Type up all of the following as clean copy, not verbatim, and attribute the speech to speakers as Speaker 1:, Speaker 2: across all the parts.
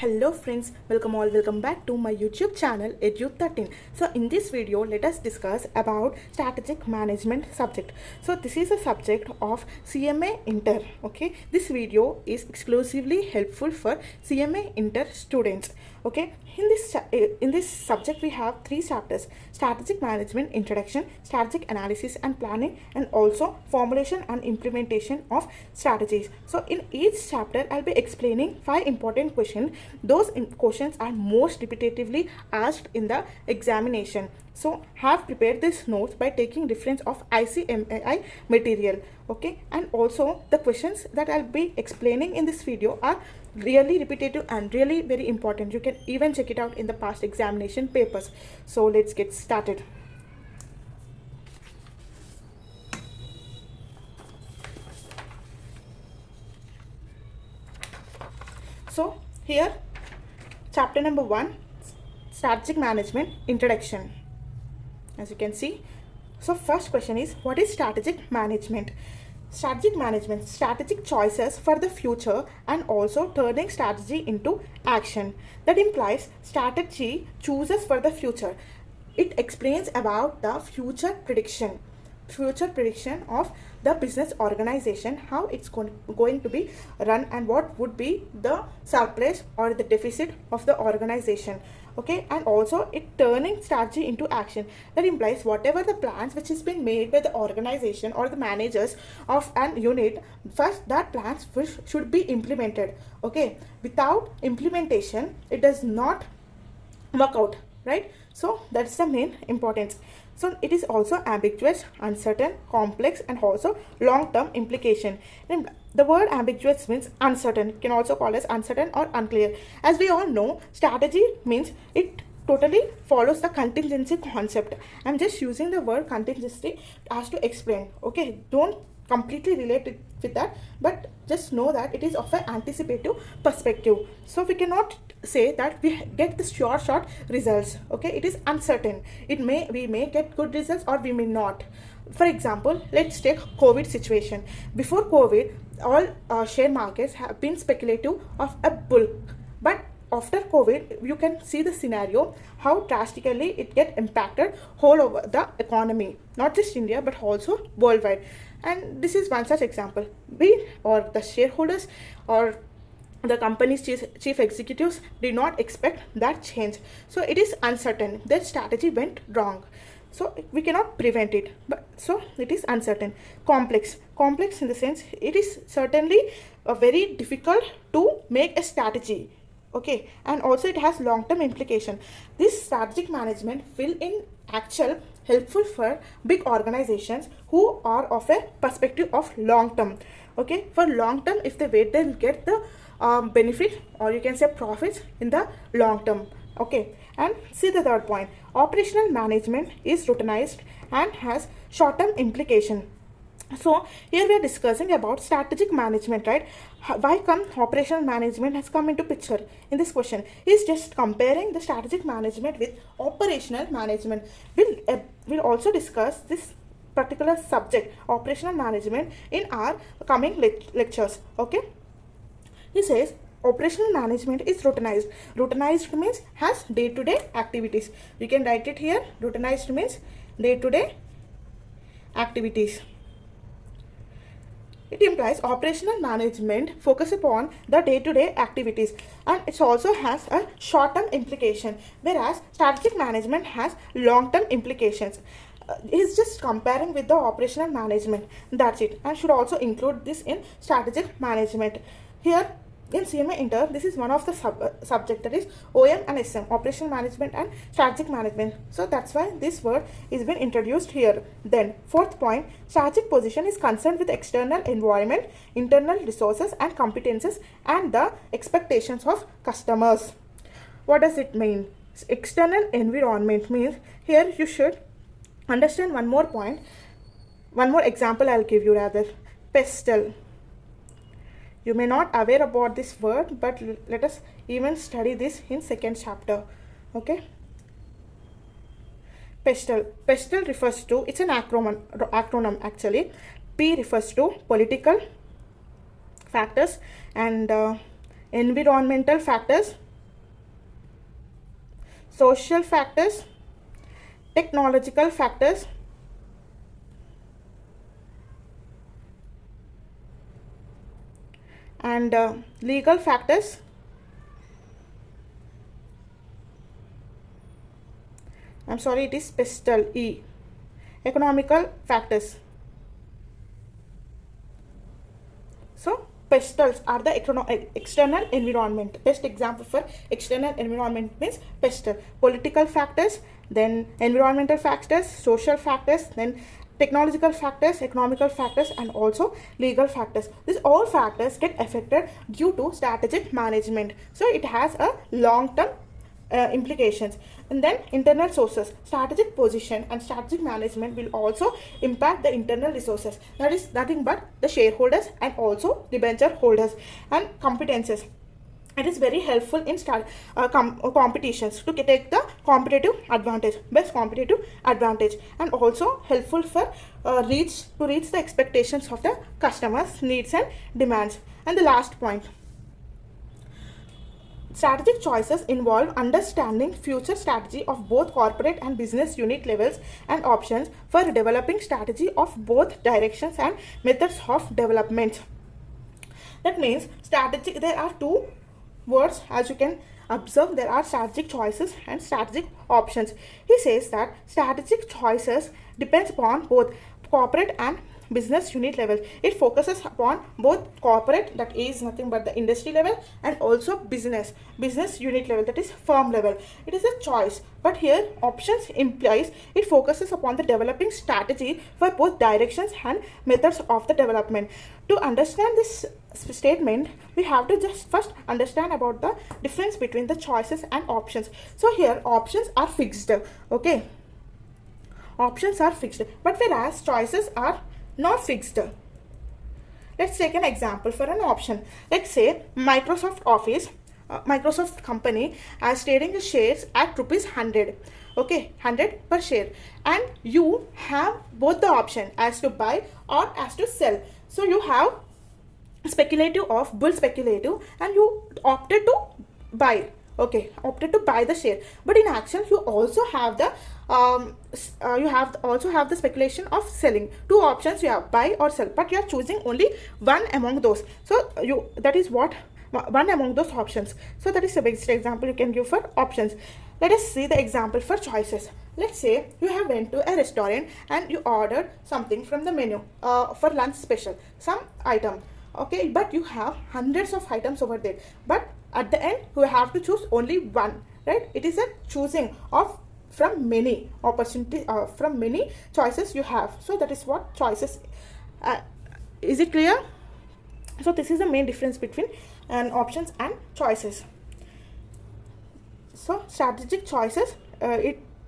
Speaker 1: Hello friends, welcome back to my YouTube channel Edu13. So in this video let us discuss about strategic management subject. So this is a subject of CMA Inter. Okay, this video is exclusively helpful for CMA Inter students. Okay, in this subject we have three chapters: strategic management introduction, strategic analysis and planning, and also formulation and implementation of strategies. So in each chapter I'll be explaining five important questions. Those questions are most repetitively asked in the examination. So have prepared this notes by taking reference of ICMAI material. Okay, and also the questions that I'll be explaining in this video are really repetitive and really very important. You can even check it out in the past examination papers. So let's get started. So here chapter number 1, strategic management introduction, as you can see. So first question is, what is strategic management? Strategic management, strategic choices for the future and also turning strategy into action. That implies strategy chooses for the future. It explains about the future prediction of the business organization, how it's going to be run, and what would be the surplus or the deficit of the organization. Okay, and also it turning strategy into action. That implies whatever the plans which has been made by the organization or the managers of an unit, first that plans should be implemented. Okay, without implementation it does not work out, right? So that's the main importance. So it is also ambiguous, uncertain, complex, and also long-term implication. And the word ambiguous means uncertain. You can also call as uncertain or unclear. As we all know, strategy means it totally follows the contingency concept. I'm just using the word contingency as to explain. Okay, don't completely relate it with that, but just know that it is of an anticipative perspective. So we cannot say that we get the sure shot results. Okay, it is uncertain. We may get good results or we may not. For example, let's take COVID situation. Before COVID, all share markets have been speculative of a bull, but after COVID, you can see the scenario how drastically it get impacted whole over the economy, not just India but also worldwide. And this is one such example. We or the shareholders or the company's chief executives did not expect that change. So it is uncertain. Their strategy went wrong. So we cannot prevent it. But so it is uncertain. Complex in the sense it is certainly very difficult to make a strategy. Okay, and also it has long-term implication. This strategic management will in actual helpful for big organizations who are of a perspective of long-term. Okay, for long-term, if they wait, they'll get the benefit, or you can say profits in the long term. Okay, and see the third point. Operational management is routinized and has short-term implication. So here we are discussing about strategic management, right? Why come operational management has come into picture in this question? Is just comparing the strategic management with operational management. We'll also discuss this particular subject, operational management, in our coming lectures. Okay, he says operational management is routinized. Routinized means has day-to-day activities. You can write it here. Routinized means day-to-day activities. It implies operational management focus upon the day-to-day activities, and it also has a short-term implication, whereas strategic management has long-term implications. It's just comparing with the operational management. That's it, and should also include this in strategic management. Here in CMA Inter, this is one of the subject, that is OM and SM, operational management and strategic management. So that's why this word is been introduced here. Then fourth point, strategic position is concerned with external environment, internal resources and competences, and the expectations of customers. What does it mean? External environment means, here you should understand one more point, one more example I'll give you rather. Pestle. You may not aware about this word, but let us even study this in second chapter. Okay. Pestle. Pestle refers to, it's an acronym actually. P refers to political factors and environmental factors social factors, technological factors, and legal factors, I'm sorry, it is pestal E, economical factors. So pestals are the external environment. Best example for external environment means pestal. Political factors, then environmental factors, social factors, then technological factors, economical factors, and also legal factors. These all factors get affected due to strategic management. So it has a long-term implications. And then internal sources, strategic position and strategic management will also impact the internal resources, that is nothing but the shareholders and also debenture holders, and competences. It is very helpful in competitions to take the competitive advantage, best competitive advantage, and also helpful for reach the expectations of the customers' needs and demands. And the last point, strategic choices involve understanding future strategy of both corporate and business unit levels and options for developing strategy of both directions and methods of development. That means strategic, there are two words as you can observe, there are strategic choices and strategic options. He says that strategic choices depends upon both corporate and business unit level. It focuses upon both corporate, that is nothing but the industry level, and also business unit level, that is firm level. It is a choice, but here options implies it focuses upon the developing strategy for both directions and methods of the development. To understand this statement, we have to just first understand about the difference between the choices and options. So here options are fixed, okay, options are fixed, but whereas choices are not fixed. Let's take an example for an option. Let's say Microsoft Office, Microsoft company is trading the shares at rupees 100, okay, 100 per share, and you have both the option as to buy or as to sell. So you have speculative of bull speculative, and you opted to buy, okay, opted to buy the share. But in action you also have the also have the speculation of selling. Two options you have, buy or sell, but you are choosing only one among those. So you, that is what, one among those options. So that is the best example you can give for options. Let us see the example for choices. Let's say you have went to a restaurant and you ordered something from the menu for lunch special, some item, okay, but you have hundreds of items over there, but at the end you have to choose only one, right? It is a choosing of from many opportunity, from many choices you have. So that is what choices is it clear? So this is the main difference between options and choices. So strategic choices,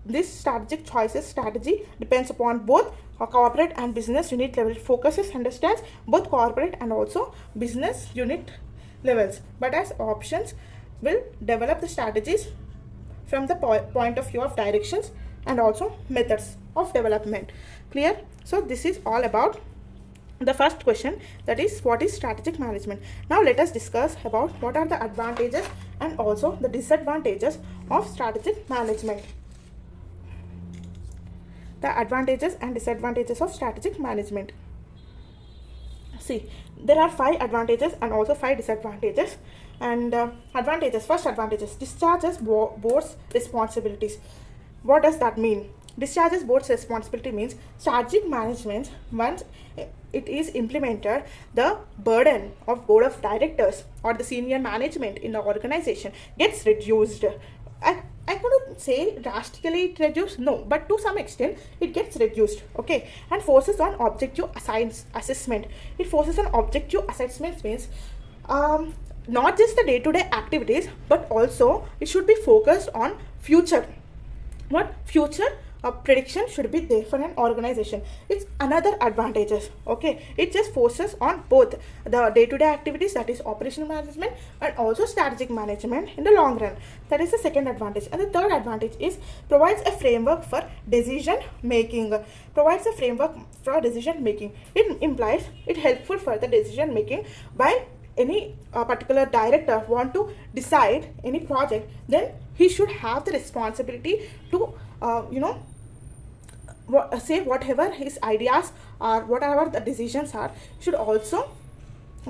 Speaker 1: this strategic choices strategy depends upon both corporate and business unit level. It focuses, understands both corporate and also business unit levels, but as options will develop the strategies from the point of view of directions and also methods of development. Clear? So this is all about the first question, that is what is strategic management. Now let us discuss about what are the advantages and also the disadvantages of strategic management. The advantages and disadvantages of strategic management. See, there are 5 advantages and also 5 disadvantages. And advantages, first advantages, discharges board's responsibilities. What does that mean? Discharges board's responsibility means strategic management, once it is implemented, the burden of board of directors or the senior management in the organization gets reduced. I couldn't say drastically it reduced, no, but to some extent it gets reduced, okay. And forces on objective assessment. It forces on objective assessment means not just the day-to-day activities, but also it should be focused on future. What future prediction should be there for an organization. It's another advantages, okay. It just focuses on both the day-to-day activities, that is operational management, and also strategic management in the long run. That is the second advantage. And the third advantage is provides a framework for decision making. Provides a framework for decision making. It implies it helpful for the decision making by any particular director want to decide any project, then he should have the responsibility to say whatever his ideas or whatever the decisions are, should also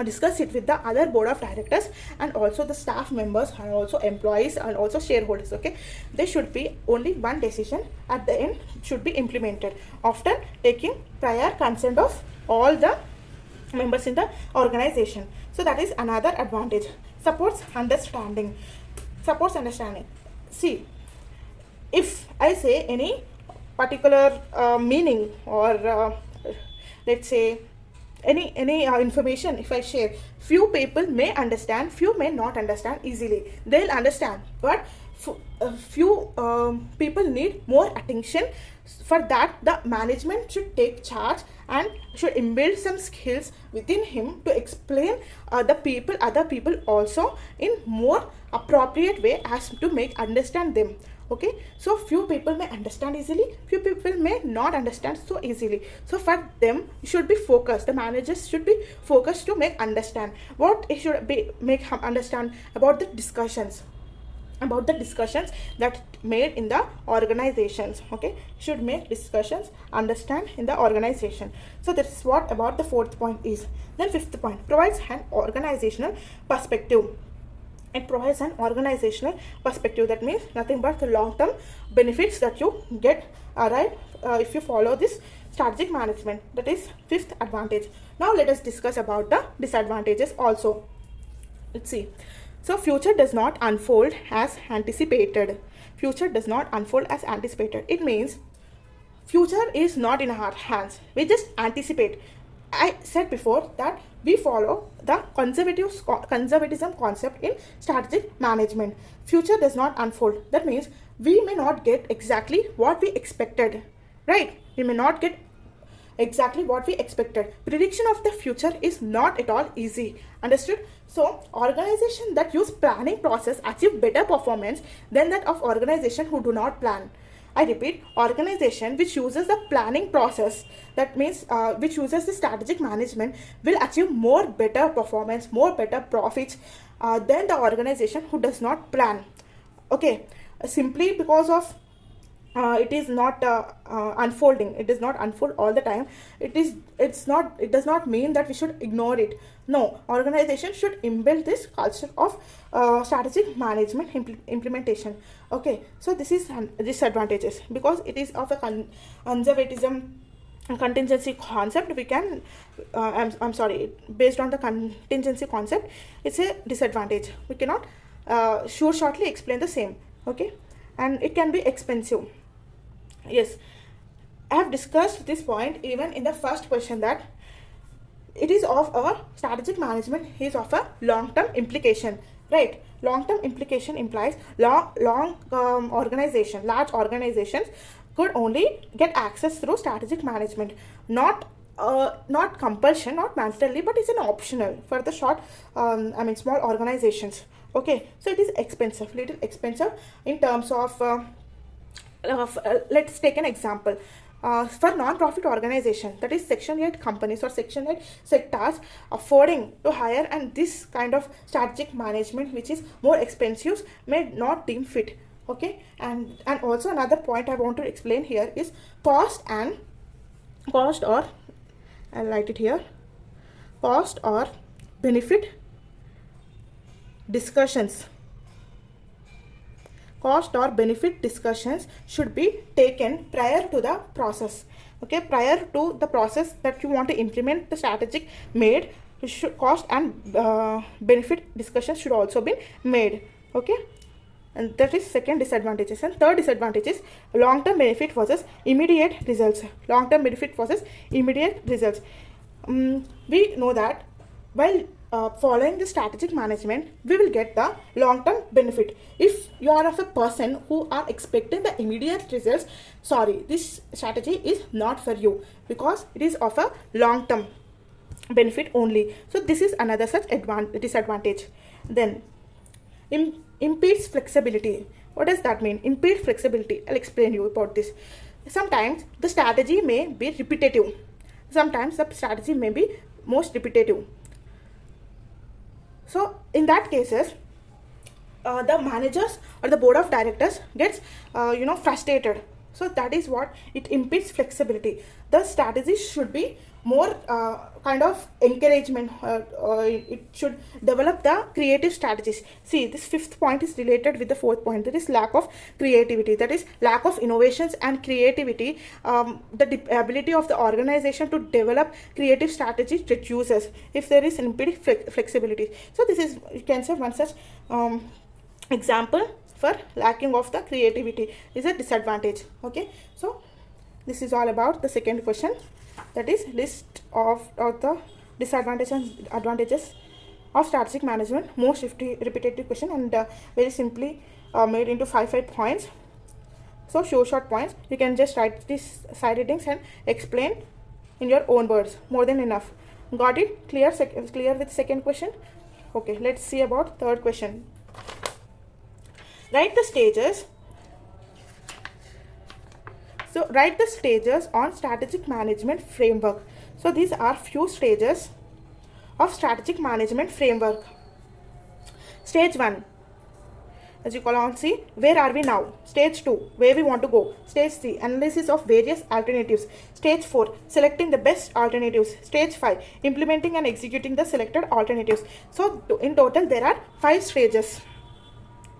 Speaker 1: discuss it with the other board of directors and also the staff members and also employees and also shareholders. Okay, there should be only one decision at the end should be implemented after taking prior consent of all the members in the organization. So that is another advantage. Supports understanding. See, if I say any particular meaning or let's say any information, if I share, few people may understand, few may not understand easily. They'll understand, but few people need more attention. For that, the management should take charge and should imbuild some skills within him to explain other people also in more appropriate way as to make understand them. Okay, so few people may understand easily, few people may not understand so easily. So for them should be focused, the managers should be focused to make understand what it should be, make him understand about the discussions that made in the organizations. Okay, should make discussions understand in the organization. So that's what about the fourth point is. Then fifth point, provides an organizational perspective. It provides an organizational perspective. That means nothing but the long-term benefits that you get if you follow this strategic management. That is fifth advantage. Now let us discuss about the disadvantages also. Let's see. So future does not unfold as anticipated. Future does not unfold as anticipated. It means future is not in our hands. We just anticipate. I said before that we follow the conservatism concept in strategic management. Future does not unfold. That means we may not get exactly what we expected, right? We may not get exactly what we expected. Prediction of the future is not at all easy. Understood? So organization that use planning process achieve better performance than that of organization who do not plan. I repeat, organization which uses the planning process, that means which uses the strategic management, will achieve more better performance, more better profits than the organization who does not plan. Okay, simply because of it is not unfolding. It does not unfold all the time. It does not mean that we should ignore it. No, organization should imbuild this culture of strategic management implementation. Okay, so this is disadvantages because it is of a conservatism contingency concept. We can I'm sorry, based on the contingency concept, it's a disadvantage. We cannot shortly explain the same. Okay, and it can be expensive. Yes, I have discussed this point even in the first question, that it is of a strategic management is of a long-term implication, right? Long-term implication implies large organizations could only get access through strategic management, not compulsion, not mandatory, but it's an optional for the small organizations. Okay, so it is expensive, little expensive in terms of let's take an example. For non-profit organization, that is section 8 companies or section 8 sectors, affording to hire and this kind of strategic management which is more expensive may not deem fit. Okay, and also another point I want to explain here is cost or I'll write it here, cost or benefit discussions. Cost or benefit discussions should be taken prior to the process. Okay, prior to the process that you want to implement the strategic made, cost and benefit discussions should also be made. Okay, and that is second disadvantages. And third disadvantage is long-term benefit versus immediate results. Long-term benefit versus immediate results. We know that while following the strategic management, we will get the long-term benefit. If you are of a person who are expecting the immediate results, sorry, this strategy is not for you because it is of a long-term benefit only. So this is another such disadvantage. Then impedes flexibility. What does that mean? Impede flexibility. I'll explain you about this. Sometimes the strategy may be repetitive. Sometimes the strategy may be most repetitive. So in that cases, the managers or the board of directors gets frustrated. So that is what it impedes flexibility. The strategy should be more kind of encouragement, it should develop the creative strategies. See, this fifth point is related with the fourth point. That is lack of creativity, that is lack of innovations and creativity. The ability of the organization to develop creative strategies reduces if there is impeded flexibility. So this is, you can say, one such example for lacking of the creativity is a disadvantage. Okay, so this is all about the second question, that is list of the disadvantages and advantages of strategic management. Most repetitive question, and very simply made into five points. So short points, you can just write these side headings and explain in your own words, more than enough. Got it? Clear with second question? Okay, let's see about third question. Write the stages. So write the stages on strategic management framework. So these are few stages of strategic management framework. Stage 1, as you call on, see, where are we now? Stage 2, where we want to go. Stage 3, analysis of various alternatives. Stage 4, selecting the best alternatives. Stage 5, implementing and executing the selected alternatives. So in total there are 5 stages.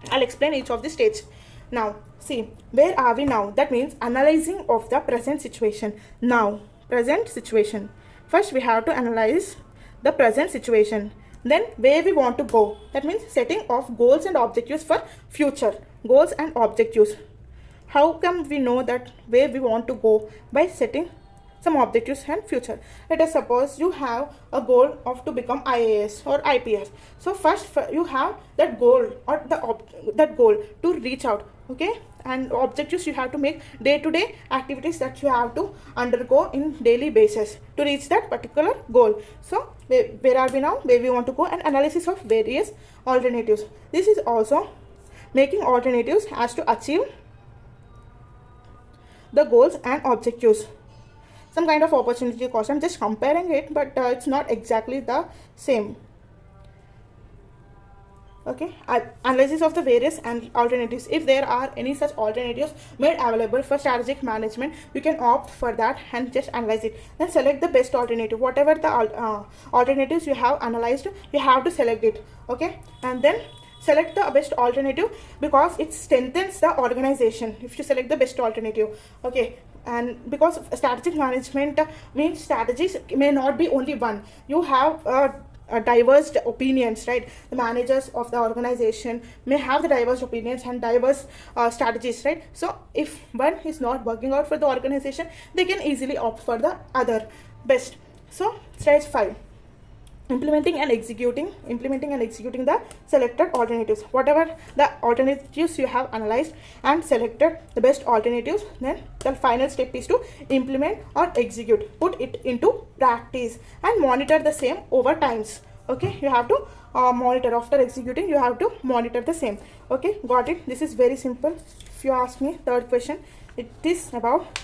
Speaker 1: I'll explain each of the stage. Now see, where are we now? That means analyzing of the present situation. Now, present situation. First we have to analyze the present situation. Then where we want to go. That means setting of goals and objectives for future. Goals and objectives. How come we know that where we want to go? By setting some objectives and future. Let us suppose you have a goal of to become IAS or IPS. So first you have that goal or that goal to reach out. Okay, and objectives you have to make day-to-day activities that you have to undergo in daily basis to reach that particular goal. So where are we now, where we want to go, and analysis of various alternatives. This is also making alternatives as to achieve the goals and objectives. Some kind of opportunity cost, I'm just comparing it, but it's not exactly the same. Okay, analysis of the various and alternatives. If there are any such alternatives made available for strategic management, you can opt for that and just analyze it. Then select the best alternative. Whatever the alternatives you have analyzed, you have to select it. Okay, and then select the best alternative because it strengthens the organization if you select the best alternative. Okay, and because strategic management means strategies may not be only one. You have diverse opinions, right? The managers of the organization may have the diverse opinions and diverse strategies, right? So if one is not working out for the organization, they can easily opt for the other best. So stage 5, implementing and executing the selected alternatives. Whatever the alternatives you have analyzed and selected the best alternatives, then the final step is to implement or execute, put it into practice and monitor the same over times. Okay, you have to monitor. After executing, you have to monitor the same. Okay, got it? This is very simple. If you ask me, third question, it is about,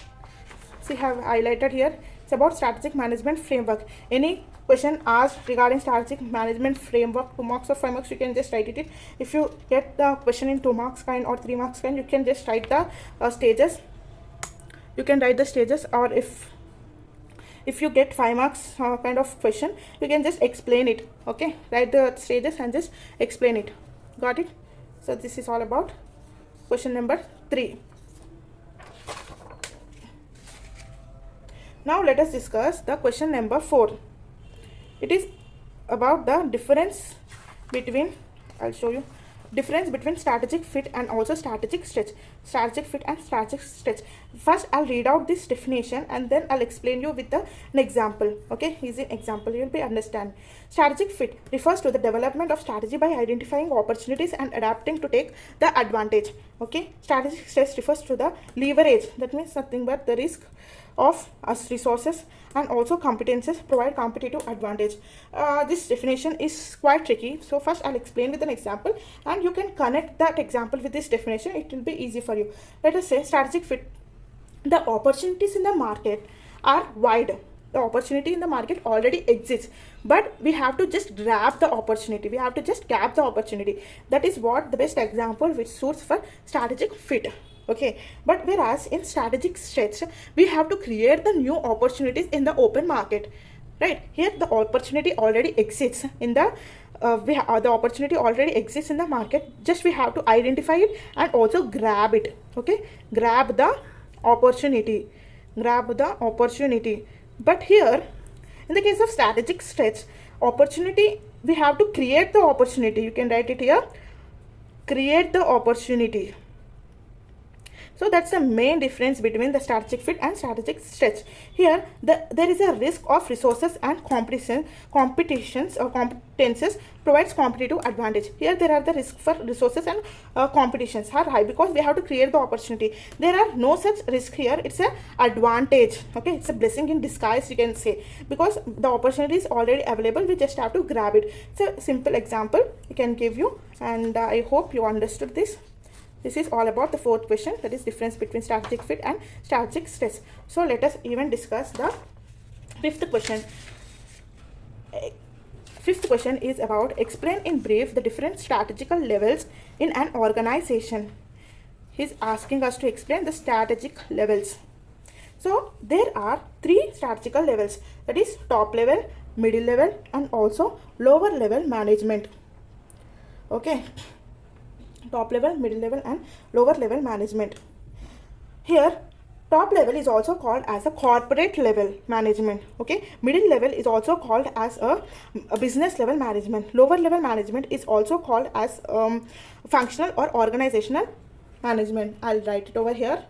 Speaker 1: see, have highlighted here, it's about strategic management framework. Any question asked regarding strategic management framework, 2 marks or 5 marks, you can just write it. If you get the question in 2 marks kind or 3 marks kind, you can just write the stages. You can write the stages, or if you get 5 marks kind of question, you can just explain it. Okay, write the stages and just explain it. Got it? So this is all about question number 3. Now let us discuss the question number 4. It is about the difference between, I'll show you, difference between strategic fit and also strategic stretch. Strategic fit and strategic stretch. First I'll read out this definition and then I'll explain you with an example. Okay, easy example, you'll be understand. Strategic fit refers to the development of strategy by identifying opportunities and adapting to take the advantage. Okay, strategic stretch refers to the leverage. That means nothing but the risk of us resources and also competences provide competitive advantage. This definition is quite tricky, so first I'll explain with an example and you can connect that example with this definition. It will be easy for you. Let us say strategic fit. The opportunities in the market are wide. The opportunity in the market already exists, but we have to just grab the opportunity. We have to just grab the opportunity. That is what the best example which suits for strategic fit. Okay, but whereas in strategic stretch, we have to create the new opportunities in the open market. Right here, the opportunity already exists in the the opportunity already exists in the market. Just we have to identify it and also grab it. Okay, grab the opportunity, grab the opportunity. But here, in the case of strategic stretch, opportunity, we have to create the opportunity. You can write it here, create the opportunity. So that's the main difference between the strategic fit and strategic stretch. Here, there is a risk of resources and competitions or competences provides competitive advantage. Here, there are the risk for resources and competitions are high because we have to create the opportunity. There are no such risk here. It's a advantage. Okay, it's a blessing in disguise, you can say, because the opportunity is already available. We just have to grab it. It's a simple example I can give you, and I hope you understood this. This is all about the fourth question, that is difference between strategic fit and strategic stretch. So let us even discuss the fifth question. Fifth question is about explain in brief the different strategical levels in an organization. He's asking us to explain the strategic levels. So there are three strategical levels, that is top level, middle level, and also lower level management. Okay, top level, middle level, and lower level management. Here, top level is also called as a corporate level management. Okay, middle level is also called as a business level management. Lower level management is also called as functional or organizational management. I'll write it over here.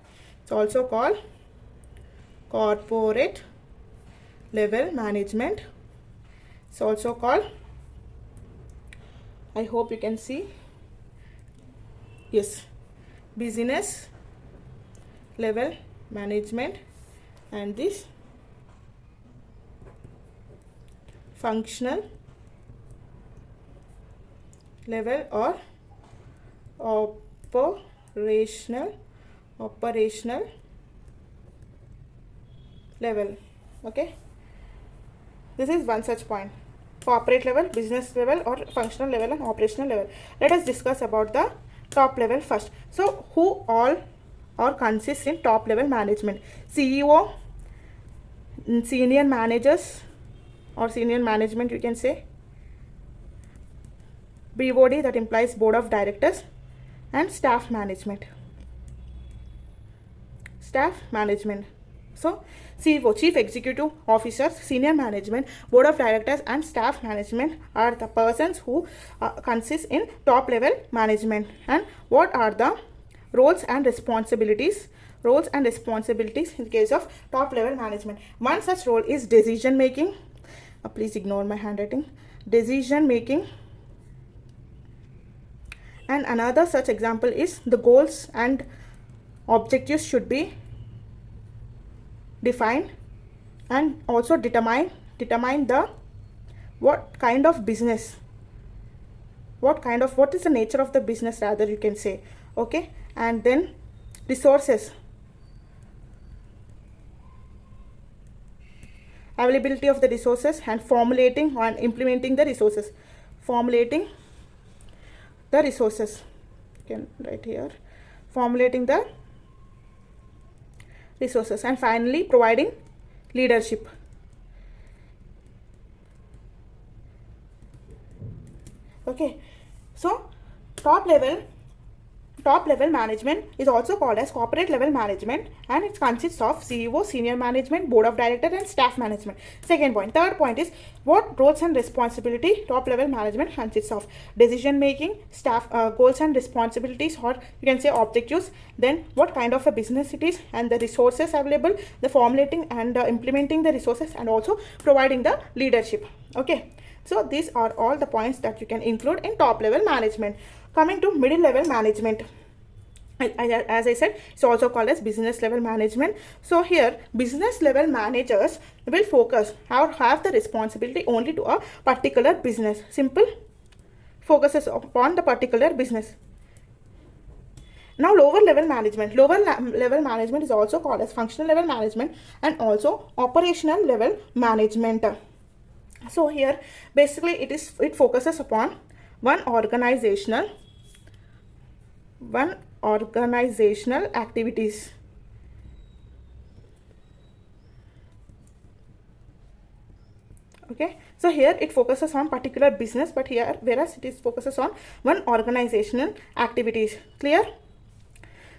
Speaker 1: It's also called corporate level management. It's also called, I hope you can see, yes, business level management, and this functional level or operational level. Okay, this is one such point: corporate level, business level, or functional level and operational level. Let us discuss about the top level first. So who all or consists in top level management? CEO, senior managers or senior management, you can say, BOD, that implies board of directors, and staff management. So CEO, chief executive officers, senior management, board of directors, and staff management are the persons who consist in top level management. And what are the roles and responsibilities? Roles and responsibilities in the case of top level management. One such role is decision making. Please ignore my handwriting. Decision making. And another such example is the goals and objectives should be defined, and also determine the what kind of business, what is the nature of the business, rather, you can say. Okay, and then resources, availability of the resources, and formulating and implementing the resources. You can write here, formulating the resources, and finally providing leadership. Okay, so top level management is also called as corporate level management, and it consists of CEO, senior management, board of directors, and staff management. Second point. Third point is what roles and responsibility top level management consists of: decision making, staff goals and responsibilities, or you can say objectives, then what kind of a business it is, and the resources available, the formulating and implementing the resources, and also providing the leadership. Okay, so these are all the points that you can include in top level management. Coming to middle level management, as I said, it's also called as business level management. So here, business level managers will focus or have the responsibility only to a particular business. Simple, focuses upon the particular business. Now lower level management. Level management is also called as functional level management and also operational level management. So here basically it focuses upon one organizational activities. Okay, so here it focuses on particular business, but here whereas it is focuses on one organizational activities. Clear?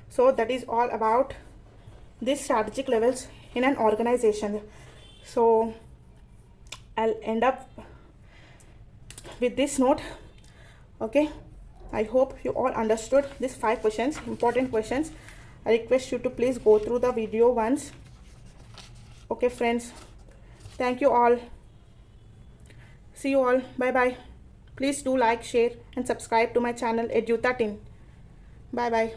Speaker 1: So that is all about these strategic levels in an organization. So I'll end up with this note. Okay, I hope you all understood these 5 questions, important questions. I request you to please go through the video once. Okay friends, thank you all. See you all. Bye bye. Please do like, share and subscribe to my channel Edu13. Bye bye.